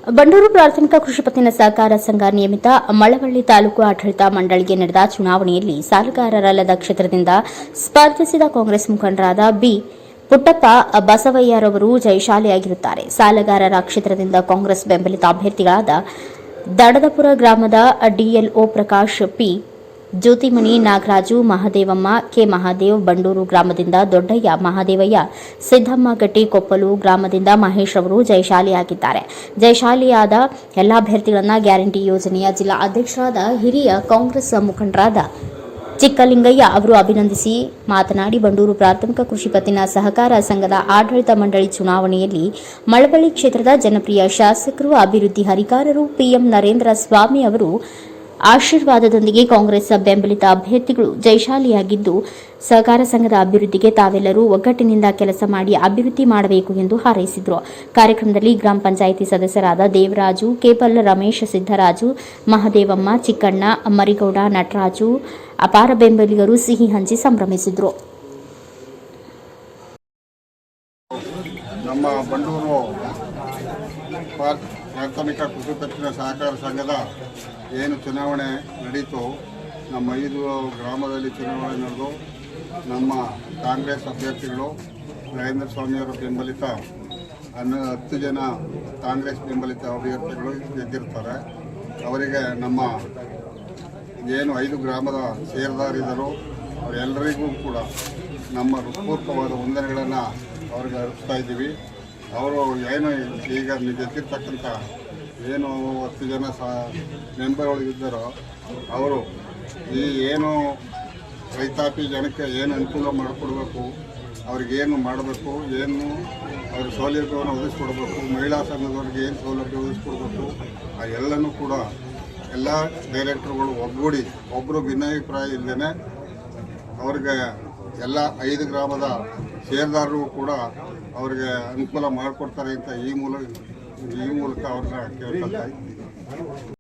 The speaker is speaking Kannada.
ಬಂಡೂರು ಪ್ರಾಥಮಿಕ ಕೃಷಿ ಪತ್ತಿನ ಸಹಕಾರ ಸಂಘ ನಿಯಮಿತ ಮಳವಳ್ಳಿ ತಾಲೂಕು ಆಡಳಿತ ಮಂಡಳಿಗೆ ನಡೆದ ಚುನಾವಣೆಯಲ್ಲಿ ಸಾಲಗಾರರಲ್ಲದ ಕ್ಷೇತ್ರದಿಂದ ಸ್ಪರ್ಧಿಸಿದ ಕಾಂಗ್ರೆಸ್ ಮುಖಂಡರಾದ ಬಿ ಪುಟ್ಟಪ್ಪ ಬಸವಯ್ಯರವರು ಜಯಶಾಲಿಯಾಗಿರುತ್ತಾರೆ. ಸಾಲಗಾರರ ಕ್ಷೇತ್ರದಿಂದ ಕಾಂಗ್ರೆಸ್ ಬೆಂಬಲಿತ ಅಭ್ಯರ್ಥಿಗಳಾದ ದಡದಪುರ ಗ್ರಾಮದ ಡಿಎಲ್ಒ ಪ್ರಕಾಶ್ ಪಿ, ಜ್ಯೋತಿಮಣಿ, ನಾಗರಾಜು, ಮಹದೇವಮ್ಮ, ಕೆ ಮಹಾದೇವ್, ಬಂಡೂರು ಗ್ರಾಮದಿಂದ ದೊಡ್ಡಯ್ಯ, ಮಹಾದೇವಯ್ಯ, ಸಿದ್ದಮ್ಮಗಟ್ಟಿ, ಕೊಪ್ಪಲು ಗ್ರಾಮದಿಂದ ಮಹೇಶ್ ಅವರು ಜಯಶಾಲಿಯಾಗಿದ್ದಾರೆ. ಜಯಶಾಲಿಯಾದ ಎಲ್ಲ ಅಭ್ಯರ್ಥಿಗಳನ್ನು ಗ್ಯಾರಂಟಿ ಯೋಜನೆಯ ಜಿಲ್ಲಾ ಅಧ್ಯಕ್ಷರಾದ ಹಿರಿಯ ಕಾಂಗ್ರೆಸ್ ಮುಖಂಡರಾದ ಚಿಕ್ಕಲಿಂಗಯ್ಯ ಅವರು ಅಭಿನಂದಿಸಿ ಮಾತನಾಡಿ, ಬಂಡೂರು ಪ್ರಾಥಮಿಕ ಕೃಷಿ ಪತ್ತಿನ ಸಹಕಾರ ಸಂಘದ ಆಡಳಿತ ಮಂಡಳಿ ಚುನಾವಣೆಯಲ್ಲಿ ಮಳವಳ್ಳಿ ಕ್ಷೇತ್ರದ ಜನಪ್ರಿಯ ಶಾಸಕರು, ಅಭಿವೃದ್ಧಿ ಹರಿಕಾರರು ಪಿಎಂ ನರೇಂದ್ರ ಸ್ವಾಮಿ ಅವರು ಆಶೀರ್ವಾದದೊಂದಿಗೆ ಕಾಂಗ್ರೆಸ್ ಬೆಂಬಲಿತ ಅಭ್ಯರ್ಥಿಗಳು ಜಯಶಾಲಿಯಾಗಿದ್ದು, ಸಹಕಾರ ಸಂಘದ ಅಭಿವೃದ್ಧಿಗೆ ತಾವೆಲ್ಲರೂ ಒಗ್ಗಟ್ಟಿನಿಂದ ಕೆಲಸ ಮಾಡಿ ಅಭಿವೃದ್ಧಿ ಮಾಡಬೇಕು ಎಂದು ಹಾರೈಸಿದರು. ಕಾರ್ಯಕ್ರಮದಲ್ಲಿ ಗ್ರಾಮ ಪಂಚಾಯಿತಿ ಸದಸ್ಯರಾದ ದೇವರಾಜು, ಕೇಬಲ್ ರಮೇಶ್, ಸಿದ್ದರಾಜು, ಮಹದೇವಮ್ಮ, ಚಿಕ್ಕಣ್ಣ, ಮರಿಗೌಡ, ನಟರಾಜು, ಅಪಾರ ಬೆಂಬಲಿಗರು ಸಿಹಿ ಹಂಚಿ ಸಂಭ್ರಮಿಸಿದರು. ನಮ್ಮ ಬಂಡೂರು ಪ್ರಾಥಮಿಕ ಕೃಷಿ ಪತ್ತಿನ ಸಹಕಾರ ಸಂಘದ ಏನು ಚುನಾವಣೆ ನಡೀತು, ನಮ್ಮ 5 ಗ್ರಾಮದಲ್ಲಿ ಚುನಾವಣೆ ನಡೆದು ನಮ್ಮ ಕಾಂಗ್ರೆಸ್ ಅಭ್ಯರ್ಥಿಗಳು ನರೇಂದ್ರ ಸ್ವಾಮಿಯವರ ಬೆಂಬಲಿತ 10 ಜನ ಕಾಂಗ್ರೆಸ್ ಬೆಂಬಲಿತ ಅಭ್ಯರ್ಥಿಗಳು ಗೆದ್ದಿರ್ತಾರೆ. ಅವರಿಗೆ ನಮ್ಮ ಏನು 5 ಗ್ರಾಮದ ಷೇರುದಾರಿದರು ಅವರೆಲ್ಲರಿಗೂ ಕೂಡ ನಮ್ಮ ಹೃತ್ಪೂರ್ವಕವಾದ ವಂದನೆಗಳನ್ನು ಅವ್ರಿಗೆ ಅರ್ಪಿಸ್ತಾ ಇದ್ದೀವಿ. ಅವರು ಏನು ಈಗ ಗೆದ್ದಿರ್ತಕ್ಕಂಥ ಏನು 10 ಜನ ಮೆಂಬರ್ಗಳು ಇದ್ದಾರೋ ಅವರು ಈ ಏನು ರೈತಾಪಿ ಜನಕ್ಕೆ ಏನು ಅನುಕೂಲ ಮಾಡಿಕೊಡ್ಬೇಕು, ಅವ್ರಿಗೇನು ಮಾಡಬೇಕು, ಏನು ಅವ್ರ ಸೌಲಭ್ಯವನ್ನು ಒದಗಿಸ್ಕೊಡ್ಬೇಕು, ಮಹಿಳಾ ಸಂಘದವ್ರಿಗೆ ಏನು ಸೌಲಭ್ಯ ಒದಗಿಸ್ಕೊಡ್ಬೇಕು, ಆ ಎಲ್ಲನೂ ಕೂಡ ಎಲ್ಲ ಡೈರೆಕ್ಟರ್ಗಳು ಒಗ್ಗೂಡಿ ಒಬ್ಬರು ಭಿನ್ನಾಭಿಪ್ರಾಯ ಇಲ್ಲದೇ ಅವ್ರಿಗೆ ಎಲ್ಲ 5 ಗ್ರಾಮದ ಷೇರುದಾರರು ಕೂಡ ಅವ್ರಿಗೆ ಅನುಕೂಲ ಮಾಡಿಕೊಡ್ತಾರೆ ಅಂತ ಈ ಮೂಲಕ ಅವ್ರನ್ನ ಕೇಳ್ಕೊಳ್ತಾ ಇದ್ದೀವಿ.